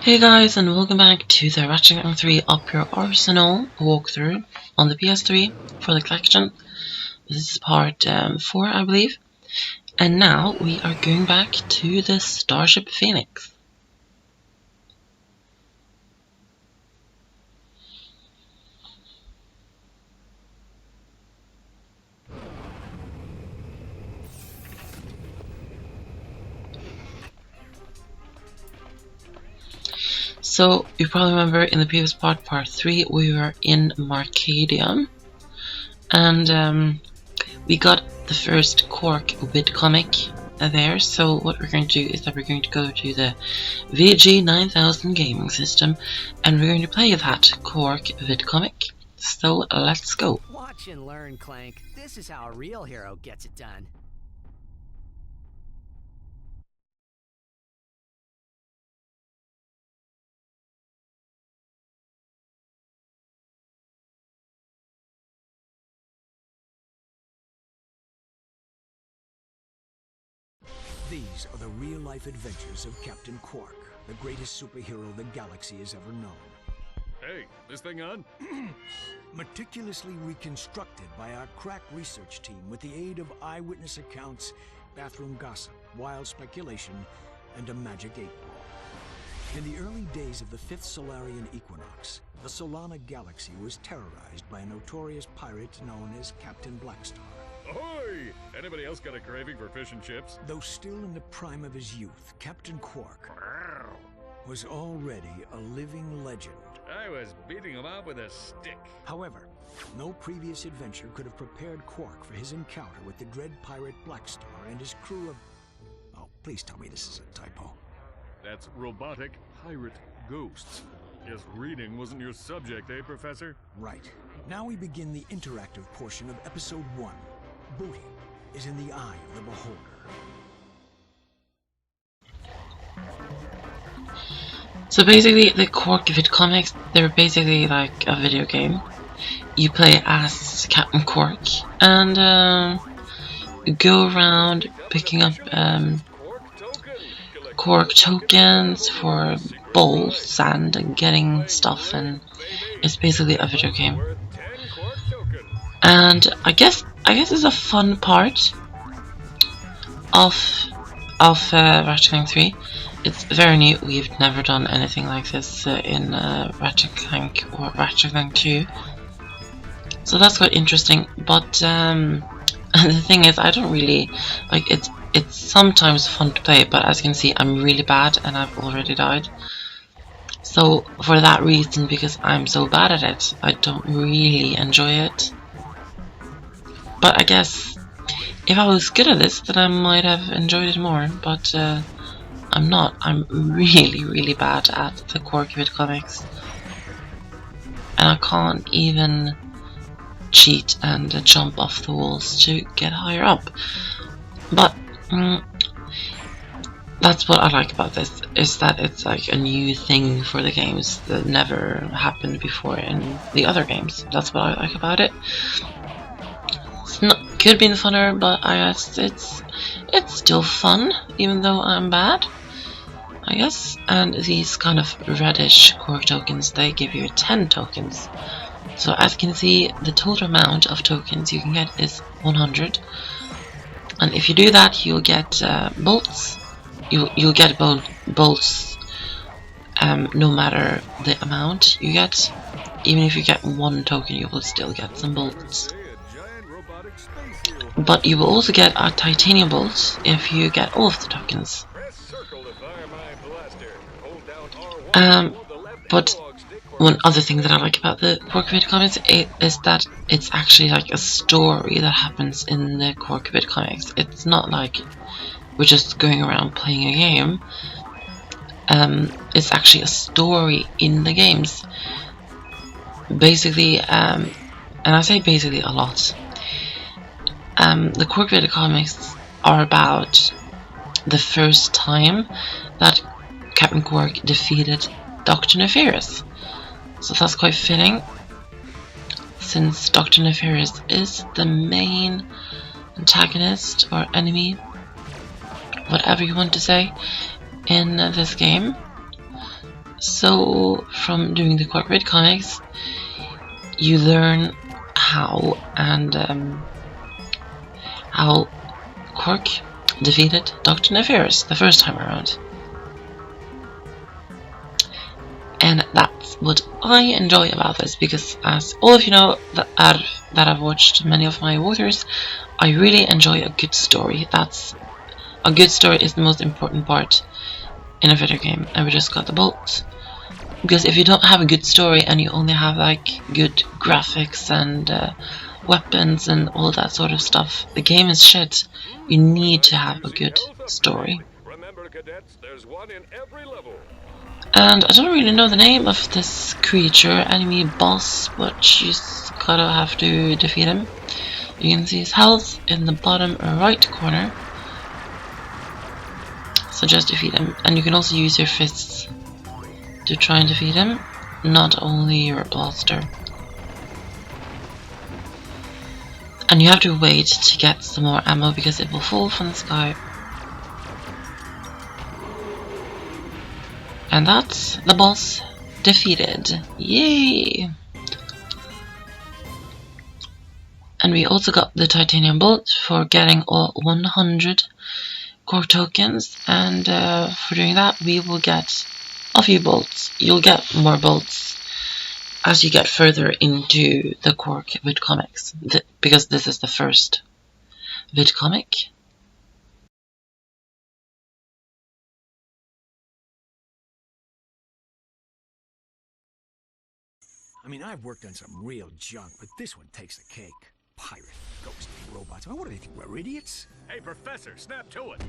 Hey guys, and welcome back to the Ratchet and Clank 3 Up Your Arsenal walkthrough on the PS3 for the collection. This is part 4, I believe. And now we are going back to the Starship Phoenix. So, you probably remember in the previous part, part 3, we were in Marcadium. And we got the first Qwark Vid-Comic there. So what we're going to do is that we're going to go to the VG9000 gaming system and we're going to play that Qwark Vid-Comic. So let's go. Watch and learn, Clank. This is how a real hero gets it done. These are the real-life adventures of Captain Qwark, the greatest superhero the galaxy has ever known. Hey, this thing on? Meticulously reconstructed by our crack research team with the aid of eyewitness accounts, bathroom gossip, wild speculation, and a magic 8-ball. In the early days of the 5th Solarian equinox, the Solana galaxy was terrorized by a notorious pirate known as Captain Blackstar. Ahoy! Anybody else got a craving for fish and chips? Though still in the prime of his youth, Captain Qwark was already a living legend. I was beating him up with a stick. However, no previous adventure could have prepared Qwark for his encounter with the dread pirate Blackstar and his crew of... Oh, please tell me this is a typo. That's robotic pirate ghosts. Guess reading wasn't your subject, eh, Professor? Right. Now we begin the interactive portion of Episode 1. Booty is in the eye of the beholder. So basically the Qwark Vid-Comics, they're basically like a video game. You play as Captain Qwark and go around picking up Qwark tokens for bolts and getting stuff, and it's basically a video game. And I guess it's a fun part of Ratchet Clank 3. It's very new. We've never done anything like this in Ratchet Clank or Ratchet Clank 2. So that's quite interesting. But the thing is, I don't really like it. It's sometimes fun to play, but as you can see, I'm really bad and I've already died. So for that reason, because I'm so bad at it, I don't really enjoy it. But I guess if I was good at this, then I might have enjoyed it more. But I'm not. I'm really bad at the Qwark Vid-Comics. And I can't even cheat and jump off the walls to get higher up. But that's what I like about this, is that it's like a new thing for the games that never happened before in the other games. That's what I like about it. Could be funner, but I guess it's still fun, even though I'm bad, I guess. And these kind of reddish Qwark tokens, they give you 10 tokens. So as you can see, the total amount of tokens you can get is 100. And if you do that, you'll get bolts. You'll get bolts no matter the amount you get. Even if you get 1 token, you will still get some bolts. But you will also get a titanium bolt if you get all of the tokens. But one other thing that I like about the Qwark Vid-Comics is that it's actually like a story that happens in the Qwark Vid-Comics. It's not like we're just going around playing a game. It's actually a story in the games. Basically, and I say basically a lot. The Qwark Vid-Comics are about the first time that Captain Qwark defeated Dr. Nefarious. So that's quite fitting, since Dr. Nefarious is the main antagonist or enemy, whatever you want to say, in this game. So from doing the Qwark Vid-Comics, you learn how Qwark defeated Dr. Nefarious the first time around. And that's what I enjoy about this, because as all of you know that I've watched many of my waters, I really enjoy a good story. A good story is the most important part in a video game, and we just got the bolts. Because if you don't have a good story and you only have like good graphics and weapons and all that sort of stuff, the game is shit. You need to have a good story. Remember, cadets, there's one in every level. And I don't really know the name of this creature, enemy boss, but you just gotta have to defeat him. You can see his health in the bottom right corner. So just defeat him. And you can also use your fists to try and defeat him, not only your blaster. And you have to wait to get some more ammo because it will fall from the sky. And that's the boss defeated. Yay! And we also got the titanium bolt for getting all 100 Qwark tokens, and for doing that we will get a few bolts. You'll get more bolts as you get further into the Qwark Vid-Comics, because this is the first vid-comic. I mean, I've worked on some real junk, but this one takes the cake. Pirate, ghost robots. What do they think? We're idiots? Hey, Professor, snap to it.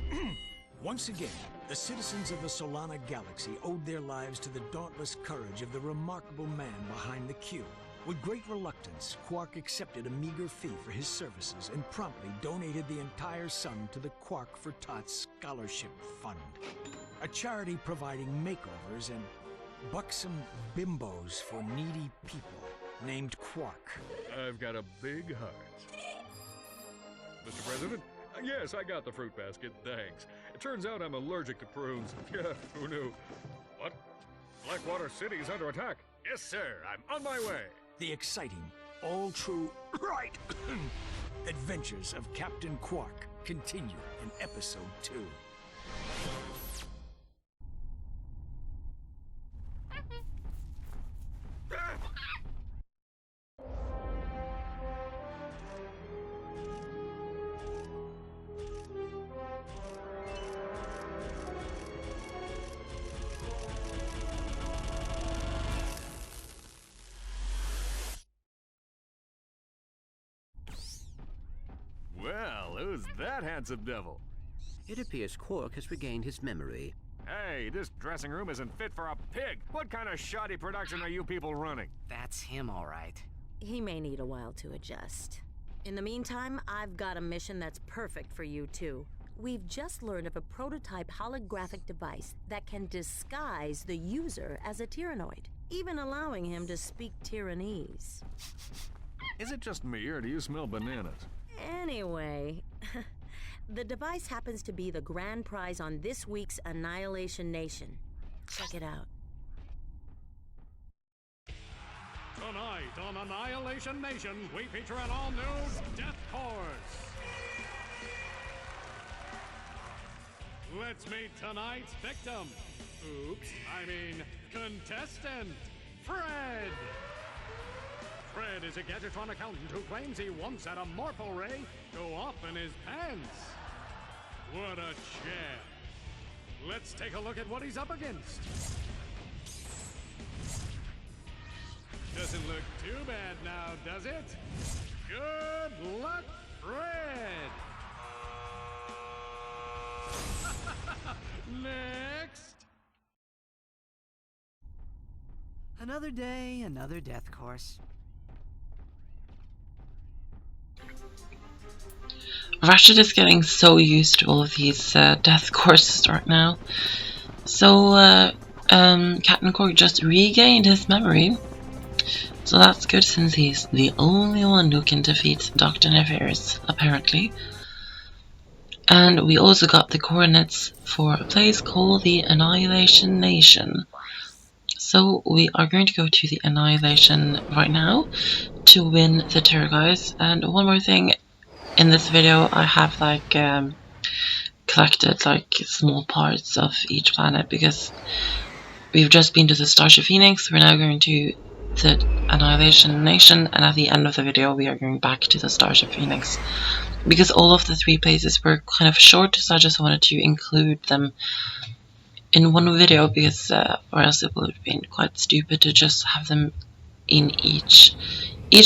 Once again, the citizens of the Solana Galaxy owed their lives to the dauntless courage of the remarkable man behind the Q. With great reluctance, Qwark accepted a meager fee for his services and promptly donated the entire sum to the Qwark for Tots Scholarship Fund, a charity providing makeovers and buxom bimbos for needy people named Qwark. I've got a big heart. Mr. President? Yes, I got the fruit basket, thanks. It turns out I'm allergic to prunes. Yeah, who knew? What? Blackwater City is under attack. Yes, sir, I'm on my way. The exciting, all-true, right, adventures of Captain Qwark continue in Episode 2. Well, who's that handsome devil? It appears Qwark has regained his memory. Hey, this dressing room isn't fit for a pig. What kind of shoddy production are you people running? That's him, all right. He may need a while to adjust. In the meantime, I've got a mission that's perfect for you two. We've just learned of a prototype holographic device that can disguise the user as a Tyrannoid, even allowing him to speak Tyrannese. Is it just me, or do you smell bananas? Anyway, the device happens to be the grand prize on this week's Annihilation Nation. Check it out. Tonight on Annihilation Nation, we feature an all-new Death Course. Let's meet tonight's victim. Oops, I mean contestant, Fred. Fred is a Gadgetron accountant who claims he once had a Morpho Ray go off in his pants. What a champ. Let's take a look at what he's up against. Doesn't look too bad now, does it? Good luck, Fred! Next! Another day, another death course. Ratchet is getting so used to all of these death courses right now. So Captain Qwark just regained his memory. So that's good, since he's the only one who can defeat Dr. Nefarious, apparently. And we also got the coordinates for a place called the Annihilation Nation. So we are going to go to the Annihilation right now to win the tour, guys. And one more thing, in this video I have like collected like small parts of each planet, because we've just been to the Starship Phoenix. We're now going to the Annihilation Nation, and at the end of the video we are going back to the Starship Phoenix, because all of the 3 places were kind of short, so I just wanted to include them in one video, because or else it would have been quite stupid to just have them in each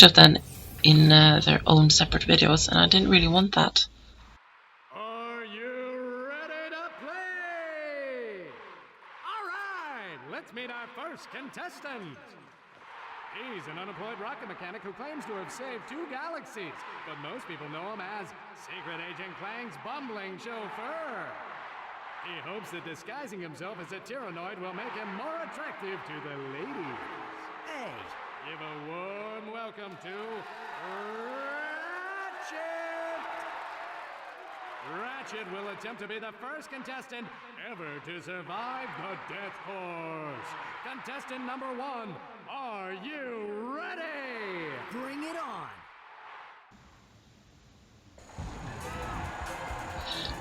of them in their own separate videos, and I didn't really want that. Are you ready to play? Alright, let's meet our first contestant. He's an unemployed rocket mechanic who claims to have saved 2 galaxies, but most people know him as Secret Agent Clank's bumbling chauffeur. He hopes that disguising himself as a Tyrannoid will make him more attractive to the ladies. Hey, give a warm welcome to Ratchet! Ratchet will attempt to be the first contestant ever to survive the death course. Contestant number 1, are you ready? Bring it on.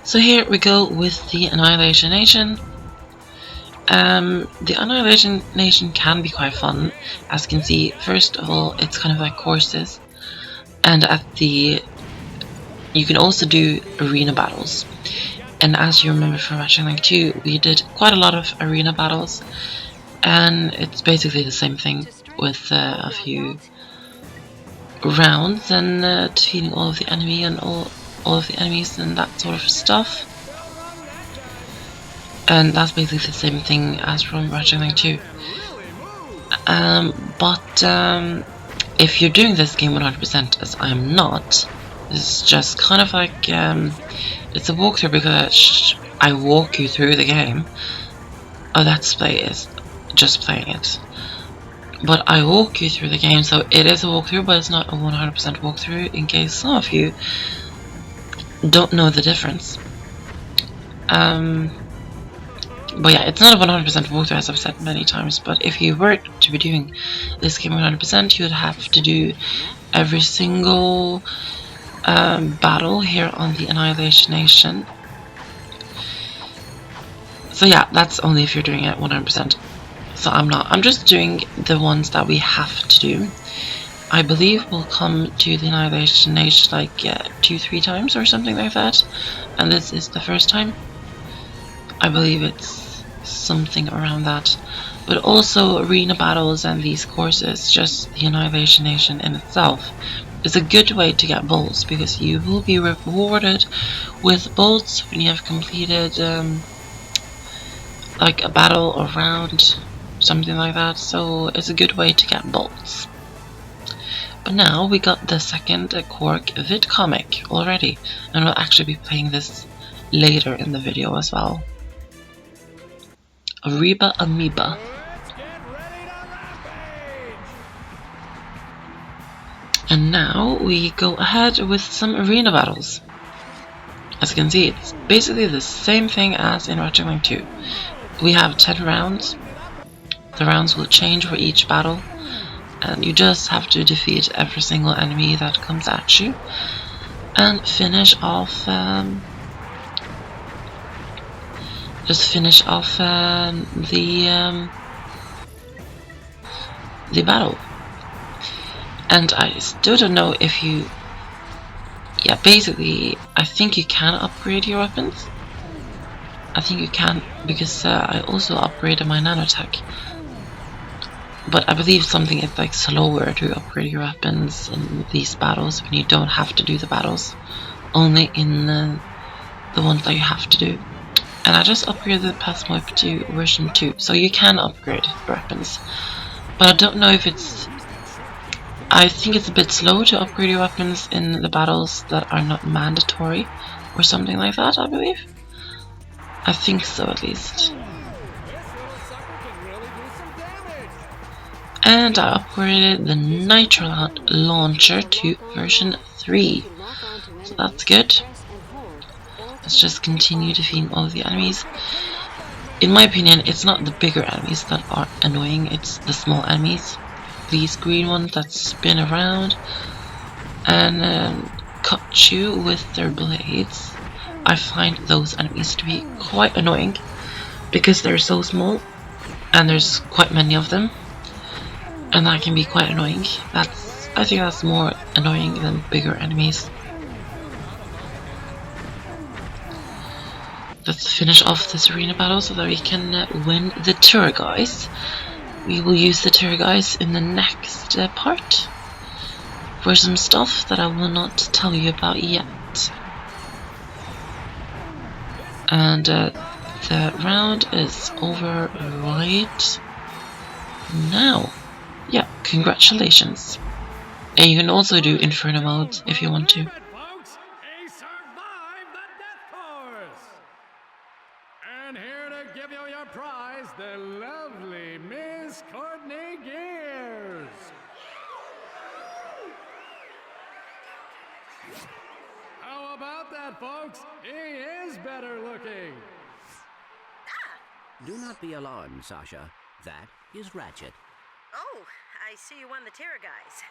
So here we go with the Annihilation Nation. The Annihilation Nation can be quite fun. As you can see, first of all, it's kind of like courses, and you can also do arena battles. And as you remember from Ratchet and Clank 2, we did quite a lot of arena battles, and it's basically the same thing with a few rounds and defeating all of the enemy and all of the enemies and that sort of stuff. And that's basically the same thing as from Ratchet and Clank 2. But if you're doing this game 100%, as I'm not, it's just kind of like it's a walkthrough, because I walk you through the game. A Let's Play is just playing it, but I walk you through the game, so it is a walkthrough, but it's not a 100% walkthrough, in case some of you don't know the difference. But yeah, it's not a 100% walkthrough, as I've said many times, but if you were to be doing this game 100%, you would have to do every single battle here on the Annihilation Nation. So yeah, that's only if you're doing it 100%. So I'm not. I'm just doing the ones that we have to do. I believe we'll come to the Annihilation Nation like 2-3 times or something like that, and this is the first time. I believe it's something around that. But also arena battles and these courses, just the Annihilation Nation in itself, is a good way to get bolts, because you will be rewarded with bolts when you have completed like a battle or round, something like that. So it's a good way to get bolts. But now we got the second Qwark Vid-Comic already, and we'll actually be playing this later in the video as well. Arriba Amoeba. And now we go ahead with some arena battles. As you can see, it's basically the same thing as in Ratchet and Clank 2. We have 10 rounds. The rounds will change for each battle, and you just have to defeat every single enemy that comes at you and finish off the battle. And I still don't know if you... Yeah, basically, I think you can upgrade your weapons. I think you can, because I also upgraded my nanotech. But I believe something is like slower to upgrade your weapons in these battles when you don't have to do the battles. Only in the ones that you have to do. And I just upgraded the path map to version 2, so you can upgrade your weapons. But I don't know if it's... I think it's a bit slow to upgrade your weapons in the battles that are not mandatory, or something like that, I believe. I think so, at least. And I upgraded the Nitro launcher to version 3, so that's good. Let's just continue defeating all of the enemies. in my opinion, it's not the bigger enemies that are annoying, it's the small enemies. These green ones that spin around and cut you with their blades. I find those enemies to be quite annoying because they're so small and there's quite many of them, and that can be quite annoying. I think that's more annoying than bigger enemies. Let's finish off this arena battle so that we can win the tour guys. We will use the tour guys in the next part for some stuff that I will not tell you about yet. And the round is over right now. Yeah, congratulations. And you can also do Inferno mode if you want to. Folks, he survived the death course! And here to give you your prize, the lovely Miss Courtney Gears. How about that, folks? He is better looking. Do not be alarmed, Sasha. That is Ratchet. Oh, I see you won the terror guys.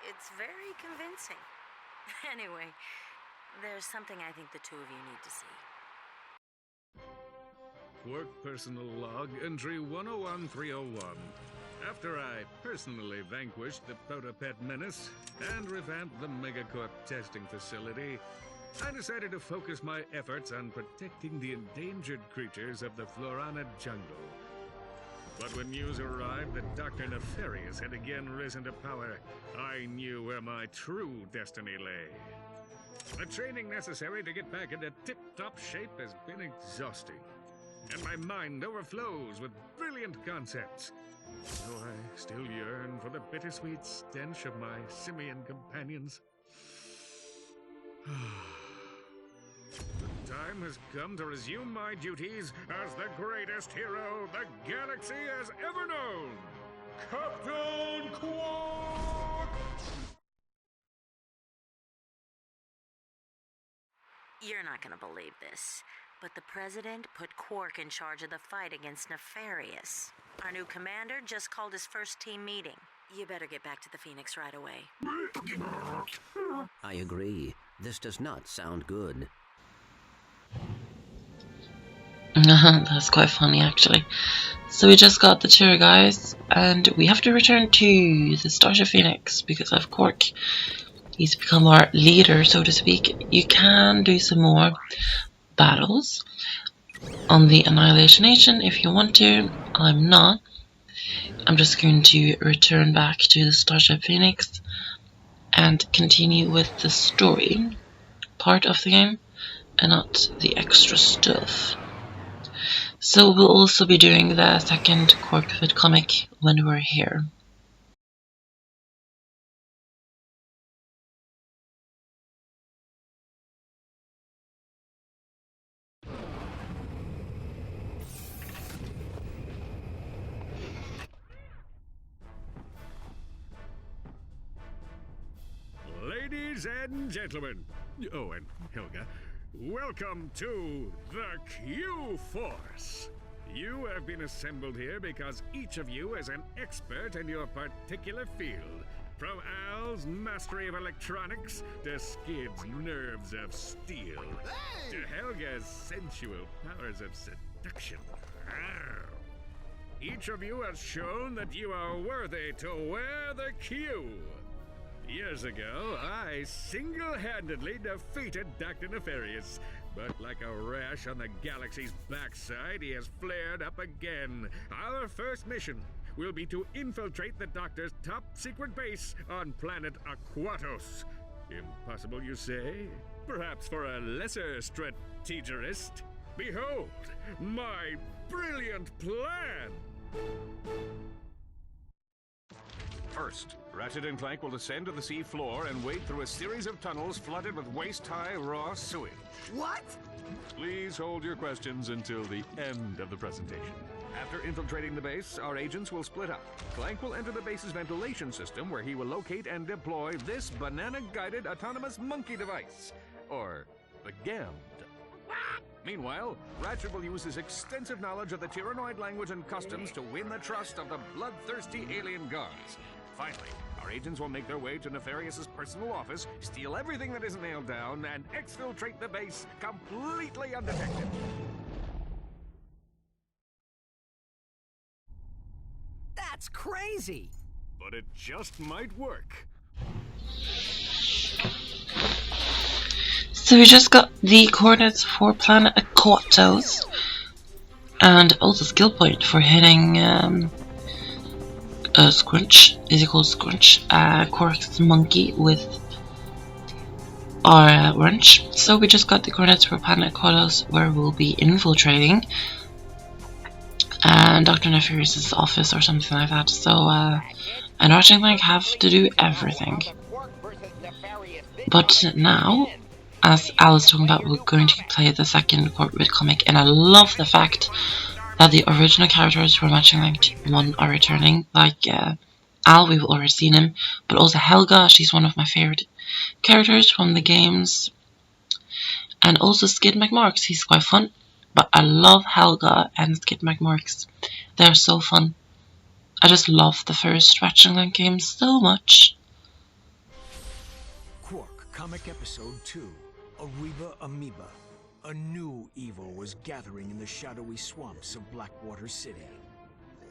It's very convincing. Anyway, there's something I think the two of you need to see. Qwark personal log, entry 101301. After I personally vanquished the Protopet menace and revamped the Megacorp testing facility, I decided to focus my efforts on protecting the endangered creatures of the Florana jungle. But when news arrived that Dr. Nefarious had again risen to power, I knew where my true destiny lay. The training necessary to get back into tip-top shape has been exhausting, and my mind overflows with brilliant concepts. Though I still yearn for the bittersweet stench of my simian companions. The time has come to resume my duties as the greatest hero the galaxy has ever known, Captain Qwark! You're not gonna believe this, but the President put Qwark in charge of the fight against Nefarious. Our new commander just called his first team meeting. You better get back to the Phoenix right away. I agree. This does not sound good. That's quite funny, actually. So we just got the tour guys, and we have to return to the Starship Phoenix because of Qwark. He's become our leader, so to speak. You can do some more battles on the Annihilation Nation if you want to. I'm not. I'm just going to return back to the Starship Phoenix and continue with the story part of the game and not the extra stuff. So we'll also be doing the second Qwark Vid-Comic when we're here. Ladies and gentlemen, oh, and Helga, welcome to the Q-Force. You have been assembled here because each of you is an expert in your particular field. From Al's mastery of electronics to Skid's nerves of steel, to Helga's sensual powers of seduction. Each of you has shown that you are worthy to wear the Q. Years ago, I single-handedly defeated Dr. Nefarious, but like a rash on the galaxy's backside, he has flared up again. Our first mission will be to infiltrate the Doctor's top-secret base on planet Aquatos. Impossible, you say? Perhaps for a lesser strategist? Behold, my brilliant plan! First, Ratchet and Clank will descend to the sea floor and wade through a series of tunnels flooded with waist-high raw sewage. What? Please hold your questions until the end of the presentation. After infiltrating the base, our agents will split up. Clank will enter the base's ventilation system, where he will locate and deploy this banana-guided autonomous monkey device, or the GAMD. Meanwhile, Ratchet will use his extensive knowledge of the Tyrannoid language and customs to win the trust of the bloodthirsty alien guards. Finally, our agents will make their way to Nefarious's personal office, steal everything that isn't nailed down, and exfiltrate the base completely undetected. That's crazy! But it just might work. So we just got the coordinates for Planet Aquatos, and also skill point for hitting Squinch. Is it called Squinch? Qwark's monkey with our wrench. So we just got the coordinates for Planet Aquatos, where we'll be infiltrating Dr. Nefarious' office or something like that. So and Ratchet and Clank have to do everything. But now, as Al was talking about, we're going to play the second Qwark Vid-Comic, and I love the fact that the original characters from Ratchet and Clank 1 are returning. Like Al, we've already seen him, but also Helga, she's one of my favorite characters from the games. And also Skid McMarks, he's quite fun. But I love Helga and Skid McMarks. They're so fun. I just love the first Ratchet and Clank game so much. Qwark Comic Episode 2, Ariba Amoeba. A new evil was gathering in the shadowy swamps of Blackwater City.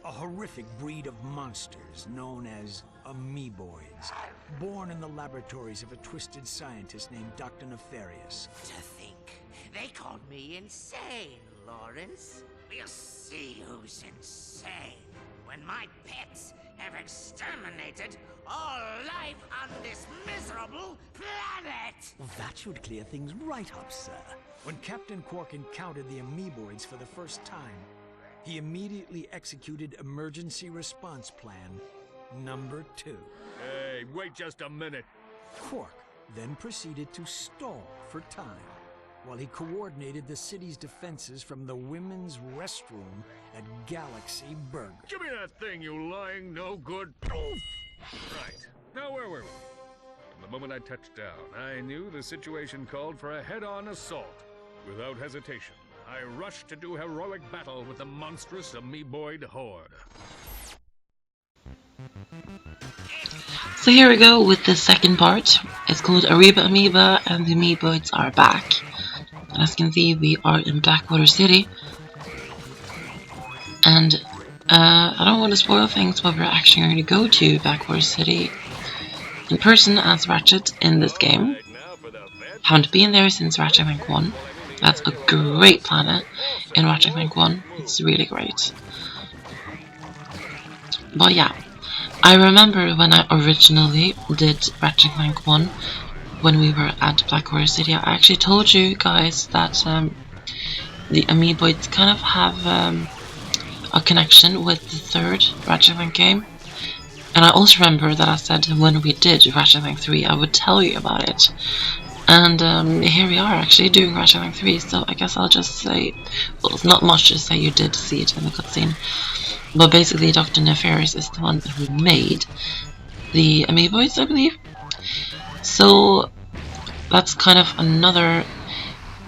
A horrific breed of monsters known as amoeboids, born in the laboratories of a twisted scientist named Dr. Nefarious. To think, they called me insane, Lawrence. We'll see who's insane when my pets have exterminated all life on this miserable planet! That should clear things right up, sir. When Captain Qwark encountered the amoeboids for the first time, he immediately executed Emergency Response Plan number 2. Hey, wait just a minute. Qwark then proceeded to stall for time while he coordinated the city's defenses from the women's restroom at Galaxy Burger. Give me that thing, you lying no good. Right. Now where were we? From the moment I touched down, I knew the situation called for a head-on assault. Without hesitation, I rushed to do heroic battle with the monstrous amoeboid horde. So here we go with the second part. It's called Ariba Amoeba, and the amoeboids are back. And as you can see, we are in Blackwater City. And I don't want to spoil things, but we're actually going to go to Blackwater City in person as Ratchet in this game. Haven't been there since Ratchet and Clank 1. That's a great planet in Ratchet and Clank 1. It's really great. But yeah, I remember when I originally did Ratchet and Clank 1, when we were at Blackwater City, I actually told you guys that the amoeboids kind of have a connection with the third Ratchet and Clank game. And I also remember that I said when we did Ratchet and Clank 3 I would tell you about it. And here we are actually doing Ratchet and Clank 3, so I guess I'll just say, well, it's not much to say, you did see it in the cutscene. But basically Dr. Nefarious is the one who made the amoeboids, I believe. So that's kind of another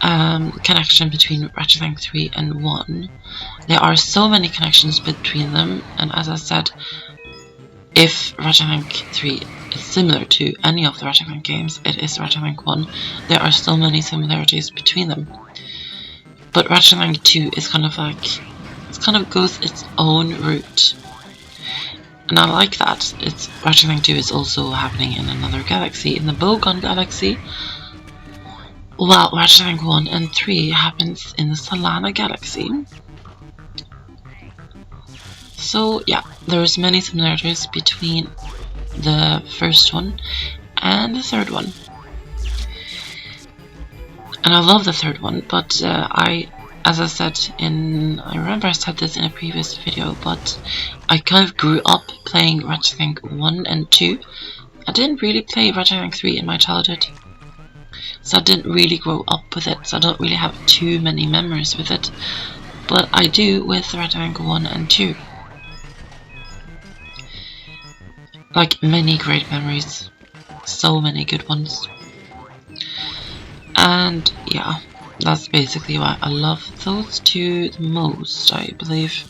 connection between Ratchet and Clank 3 and 1. There are so many connections between them, and as I said, if Ratchet and Clank 3 is similar to any of the Ratchet and Clank games, it is Ratchet and Clank 1. There are so many similarities between them. But Ratchet and Clank 2 is kind of like, it kind of goes its own route. And I like that. Ratchet and Clank 2 is also happening in another galaxy, in the Bogon galaxy. While Ratchet and Clank 1 and 3 happens in the Solana galaxy. So yeah, there's many similarities between the first one and the third one. And I love the third one, but as I said I remember I said this in a previous video, but I kind of grew up playing Ratchet and Clank 1 and 2. I didn't really play Ratchet and Clank 3 in my childhood, so I didn't really grow up with it, so I don't really have too many memories with it. But I do with Ratchet and Clank 1 and 2. Like, many great memories. So many good ones. And yeah, that's basically why I love those two the most, I believe.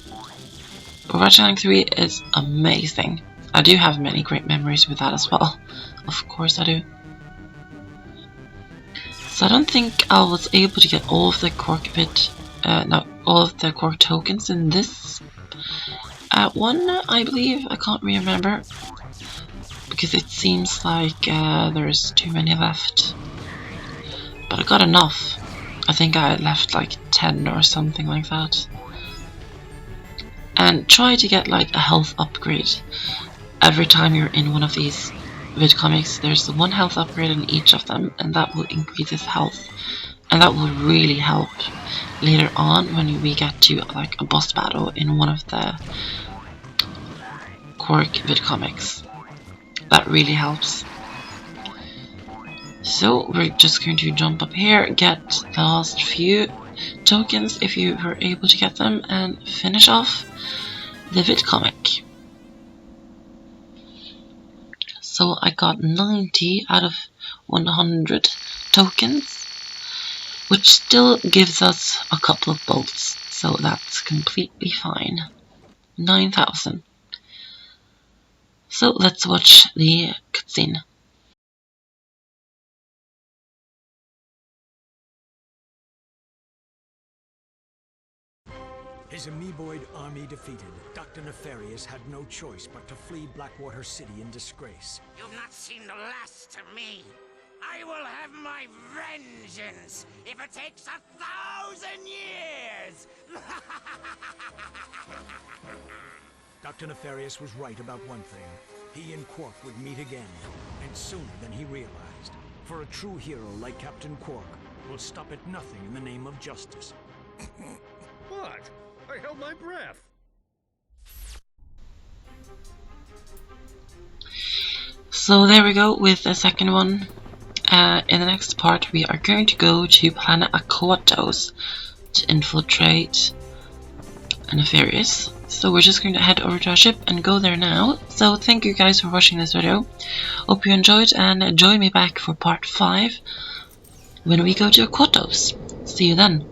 But Ratchet and Clank 3 is amazing. I do have many great memories with that as well. Of course I do. So I don't think I was able to get all of the all of the Qwark tokens in this one, I believe. I can't remember. Because it seems like there's too many left. But I got enough. I think I left like 10 or something like that. And try to get like a health upgrade. Every time you're in one of these vid-comics, there's one health upgrade in each of them, and that will increase his health. And that will really help later on when we get to like a boss battle in one of the Qwark Vid-Comics. That really helps. So we're just going to jump up here, get the last few tokens if you were able to get them, and finish off the vid-comic. So I got 90 out of 100 tokens, which still gives us a couple of bolts, so that's completely fine. 9,000. So let's watch the cutscene. His amoeboid army defeated, Dr. Nefarious had no choice but to flee Blackwater City in disgrace. You've not seen the last of me. I will have my vengeance if it takes 1,000 years! Dr. Nefarious was right about one thing. He and Qwark would meet again, and sooner than he realized. For a true hero like Captain Qwark will stop at nothing in the name of justice. What? I held my breath. So there we go with the second one. In the next part we are going to go to planet Aquatos to infiltrate Nefarious. So we're just going to head over to our ship and go there now. So thank you guys for watching this video. Hope you enjoyed, and join me back for part 5 when we go to Aquatos. See you then.